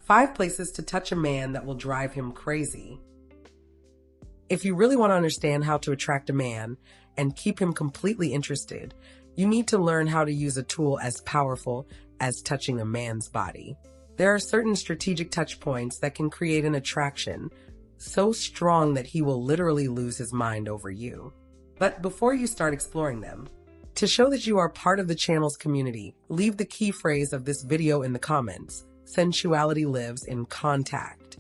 5 places to touch a man that will drive him crazy. If you really want to understand how to attract a man and keep him completely interested, you need to learn how to use a tool as powerful as touching a man's body. There are certain strategic touch points that can create an attraction so strong that he will literally lose his mind over you. But before you start exploring them, to show that you are part of the channel's community, leave the key phrase of this video in the comments. Sensuality lives in contact.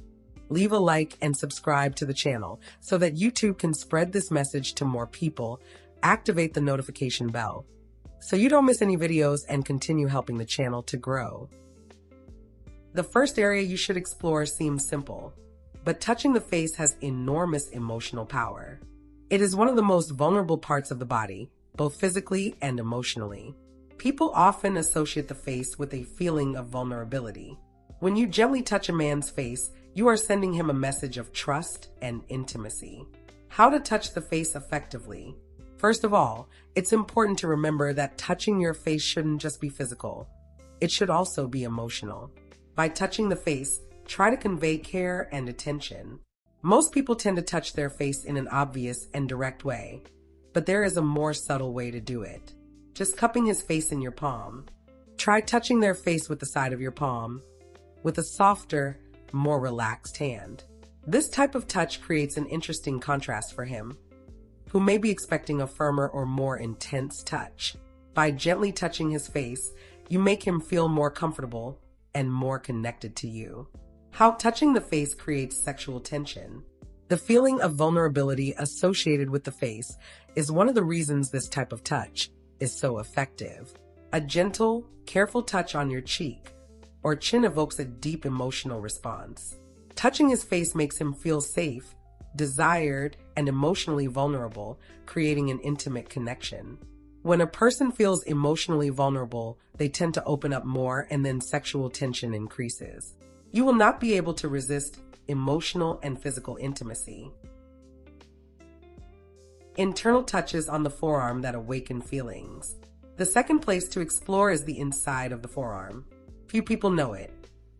Leave a like and subscribe to the channel so that YouTube can spread this message to more people. Activate the notification bell so you don't miss any videos and continue helping the channel to grow. The first area you should explore seems simple, but touching the face has enormous emotional power. It is one of the most vulnerable parts of the body, both physically and emotionally. People often associate the face with a feeling of vulnerability. When you gently touch a man's face, you are sending him a message of trust and intimacy. How to touch the face effectively? First of all, it's important to remember that touching your face shouldn't just be physical. It should also be emotional. By touching the face, try to convey care and attention. Most people tend to touch their face in an obvious and direct way, but there is a more subtle way to do it. Just cupping his face in your palm. Try touching their face with the side of your palm, with a softer, more relaxed hand. This type of touch creates an interesting contrast for him, who may be expecting a firmer or more intense touch. By gently touching his face, you make him feel more comfortable and more connected to you. How touching the face creates sexual tension. The feeling of vulnerability associated with the face is one of the reasons this type of touch is so effective. A gentle, careful touch on your cheek or chin evokes a deep emotional response. Touching his face makes him feel safe, desired, and emotionally vulnerable, creating an intimate connection. When a person feels emotionally vulnerable, they tend to open up more, and then sexual tension increases. You will not be able to resist emotional and physical intimacy. Internal touches on the forearm that awaken feelings. The second place to explore is the inside of the forearm. Few people know it,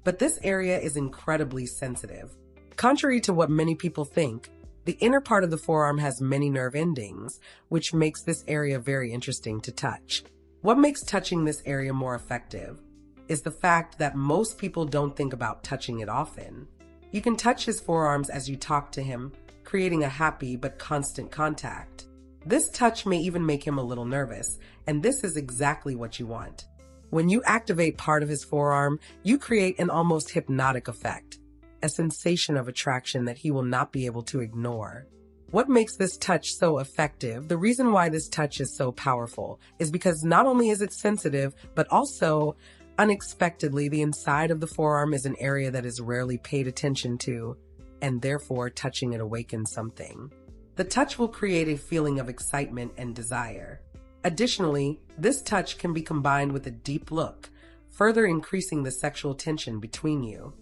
but this area is incredibly sensitive. Contrary to what many people think, the inner part of the forearm has many nerve endings, which makes this area very interesting to touch. What makes touching this area more effective is the fact that most people don't think about touching it often. You can touch his forearms as you talk to him, creating a happy but constant contact. This touch may even make him a little nervous, and this is exactly what you want. When you activate part of his forearm, you create an almost hypnotic effect, a sensation of attraction that he will not be able to ignore. What makes this touch so effective, the reason why this touch is so powerful, is because not only is it sensitive, but also, unexpectedly, the inside of the forearm is an area that is rarely paid attention to, and therefore touching it awakens something. The touch will create a feeling of excitement and desire. Additionally, this touch can be combined with a deep look, further increasing the sexual tension between you.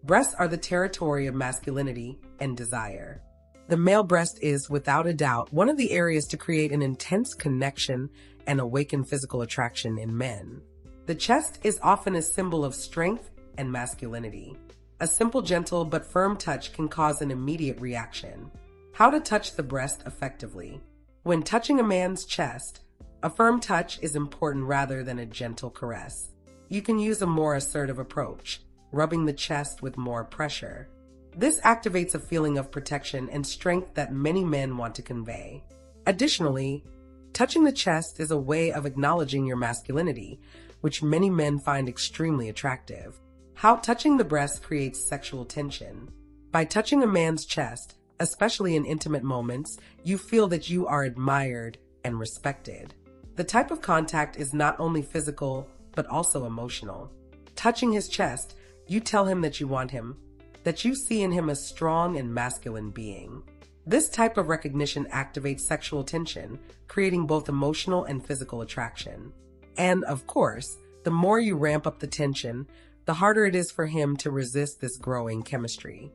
Breasts are the territory of masculinity and desire. The male breast is, without a doubt, one of the areas to create an intense connection and awaken physical attraction in men. The chest is often a symbol of strength and masculinity. A simple, gentle, but firm touch can cause an immediate reaction. How to touch the breast effectively. When touching a man's chest, a firm touch is important rather than a gentle caress. You can use a more assertive approach, rubbing the chest with more pressure. This activates a feeling of protection and strength that many men want to convey. Additionally, touching the chest is a way of acknowledging your masculinity, which many men find extremely attractive. How touching the breast creates sexual tension. By touching a man's chest, especially in intimate moments, you feel that you are admired and respected. The type of contact is not only physical, but also emotional. Touching his chest, you tell him that you want him, that you see in him a strong and masculine being. This type of recognition activates sexual tension, creating both emotional and physical attraction. And of course, the more you ramp up the tension, the harder it is for him to resist this growing chemistry.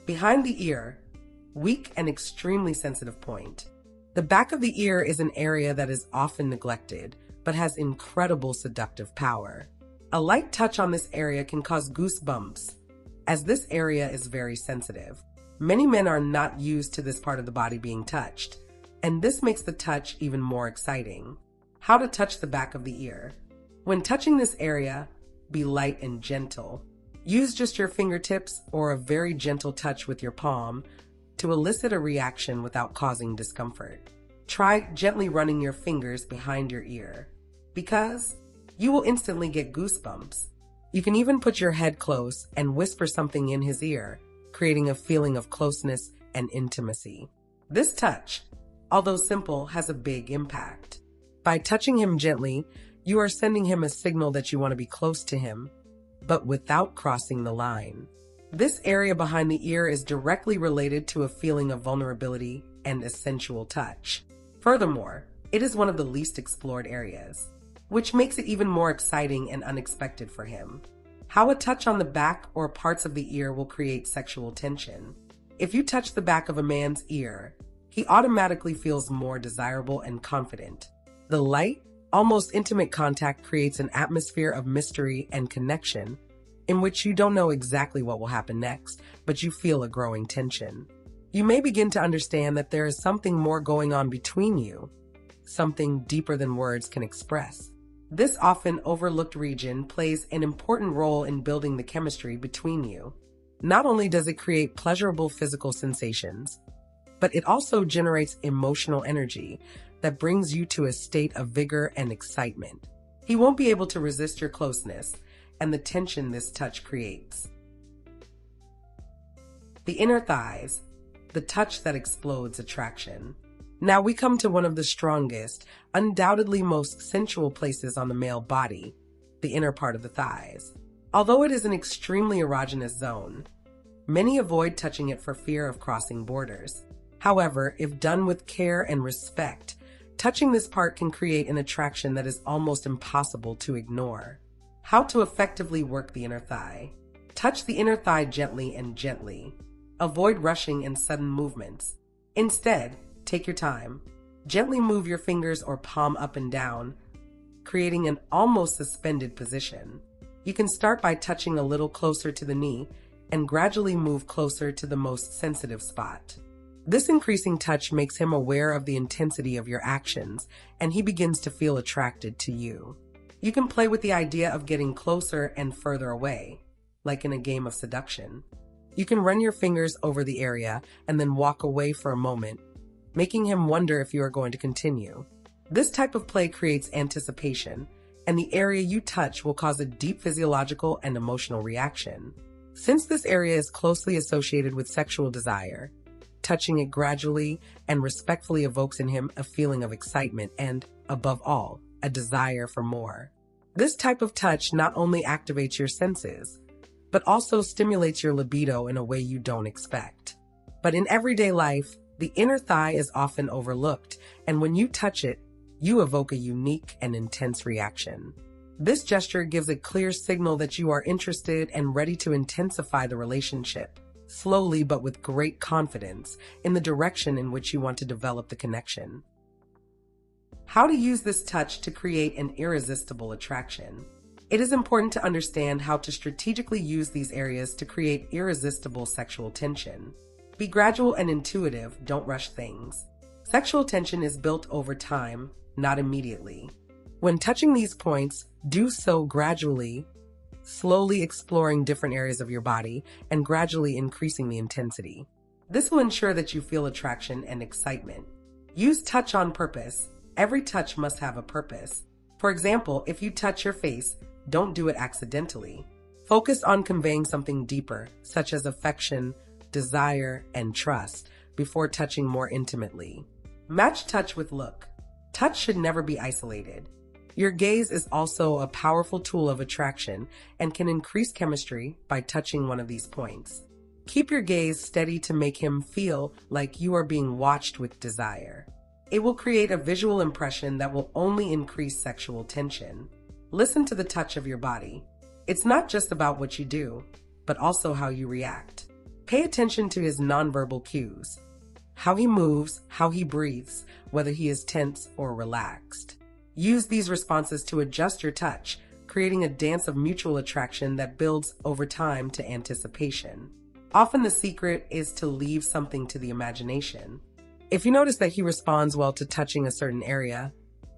Behind the ear, weak and extremely sensitive point. The back of the ear is an area that is often neglected, but has incredible seductive power. A light touch on this area can cause goosebumps, as this area is very sensitive. Many men are not used to this part of the body being touched, and this makes the touch even more exciting. How to touch the back of the ear. When touching this area, be light and gentle. Use just your fingertips or a very gentle touch with your palm to elicit a reaction without causing discomfort. Try gently running your fingers behind your ear, because you will instantly get goosebumps. You can even put your head close and whisper something in his ear, creating a feeling of closeness and intimacy. This touch, although simple, has a big impact. By touching him gently, you are sending him a signal that you want to be close to him, but without crossing the line. This area behind the ear is directly related to a feeling of vulnerability and a sensual touch. Furthermore, it is one of the least explored areas, which makes it even more exciting and unexpected for him. How a touch on the back or parts of the ear will create sexual tension. If you touch the back of a man's ear, he automatically feels more desirable and confident. The light, almost intimate contact creates an atmosphere of mystery and connection in which you don't know exactly what will happen next, but you feel a growing tension. You may begin to understand that there is something more going on between you, something deeper than words can express. This often overlooked region plays an important role in building the chemistry between you. Not only does it create pleasurable physical sensations, but it also generates emotional energy that brings you to a state of vigor and excitement. He won't be able to resist your closeness and the tension this touch creates. The inner thighs, the touch that explodes attraction. Now we come to one of the strongest, undoubtedly most sensual places on the male body, the inner part of the thighs. Although it is an extremely erogenous zone, many avoid touching it for fear of crossing borders. However, if done with care and respect, touching this part can create an attraction that is almost impossible to ignore. How to effectively work the inner thigh. Touch the inner thigh gently and gently. Avoid rushing and sudden movements. Instead, take your time. Gently move your fingers or palm up and down, creating an almost suspended position. You can start by touching a little closer to the knee and gradually move closer to the most sensitive spot. This increasing touch makes him aware of the intensity of your actions, and he begins to feel attracted to you. You can play with the idea of getting closer and further away, like in a game of seduction. You can run your fingers over the area and then walk away for a moment, making him wonder if you are going to continue. This type of play creates anticipation, and the area you touch will cause a deep physiological and emotional reaction. Since this area is closely associated with sexual desire, touching it gradually and respectfully evokes in him a feeling of excitement and, above all, a desire for more. This type of touch not only activates your senses, but also stimulates your libido in a way you don't expect. But in everyday life, the inner thigh is often overlooked, and when you touch it, you evoke a unique and intense reaction. This gesture gives a clear signal that you are interested and ready to intensify the relationship, slowly but with great confidence, in the direction in which you want to develop the connection. How to use this touch to create an irresistible attraction. It is important to understand how to strategically use these areas to create irresistible sexual tension. Be gradual and intuitive, don't rush things. Sexual tension is built over time, not immediately. When touching these points, do so gradually, slowly exploring different areas of your body and gradually increasing the intensity. This will ensure that you feel attraction and excitement. Use touch on purpose. Every touch must have a purpose. For example, if you touch your face, don't do it accidentally. Focus on conveying something deeper, such as affection, desire, and trust, before touching more intimately. Match touch with look. Touch should never be isolated. Your gaze is also a powerful tool of attraction and can increase chemistry by touching one of these points. Keep your gaze steady to make him feel like you are being watched with desire. It will create a visual impression that will only increase sexual tension. Listen to the touch of your body. It's not just about what you do, but also how you react. Pay attention to his nonverbal cues. How he moves, how he breathes, whether he is tense or relaxed. Use these responses to adjust your touch, creating a dance of mutual attraction that builds over time to anticipation. Often the secret is to leave something to the imagination. If you notice that he responds well to touching a certain area,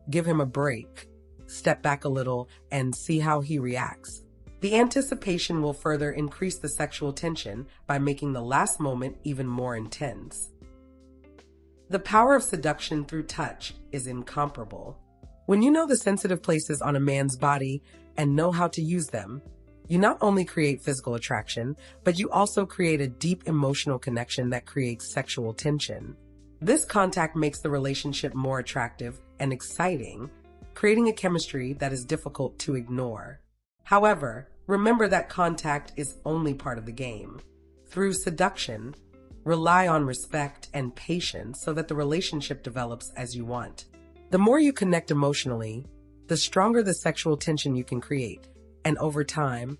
give him a break, step back a little, and see how he reacts. The anticipation will further increase the sexual tension by making the last moment even more intense. The power of seduction through touch is incomparable. When you know the sensitive places on a man's body and know how to use them, you not only create physical attraction, but you also create a deep emotional connection that creates sexual tension. This contact makes the relationship more attractive and exciting, creating a chemistry that is difficult to ignore. However, remember that contact is only part of the game. Through seduction, rely on respect and patience so that the relationship develops as you want. The more you connect emotionally, the stronger the sexual tension you can create. And over time,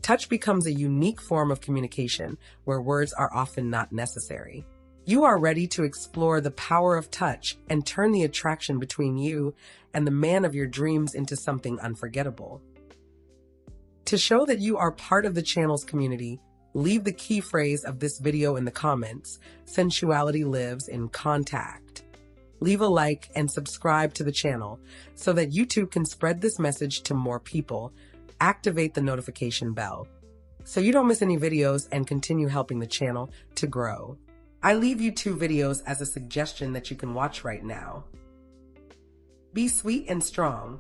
touch becomes a unique form of communication where words are often not necessary. You are ready to explore the power of touch and turn the attraction between you and the man of your dreams into something unforgettable. To show that you are part of the channel's community, leave the key phrase of this video in the comments. Sensuality lives in contact. Leave a like and subscribe to the channel so that YouTube can spread this message to more people. Activate the notification bell so you don't miss any videos and continue helping the channel to grow. I leave you 2 videos as a suggestion that you can watch right now. Be sweet and strong.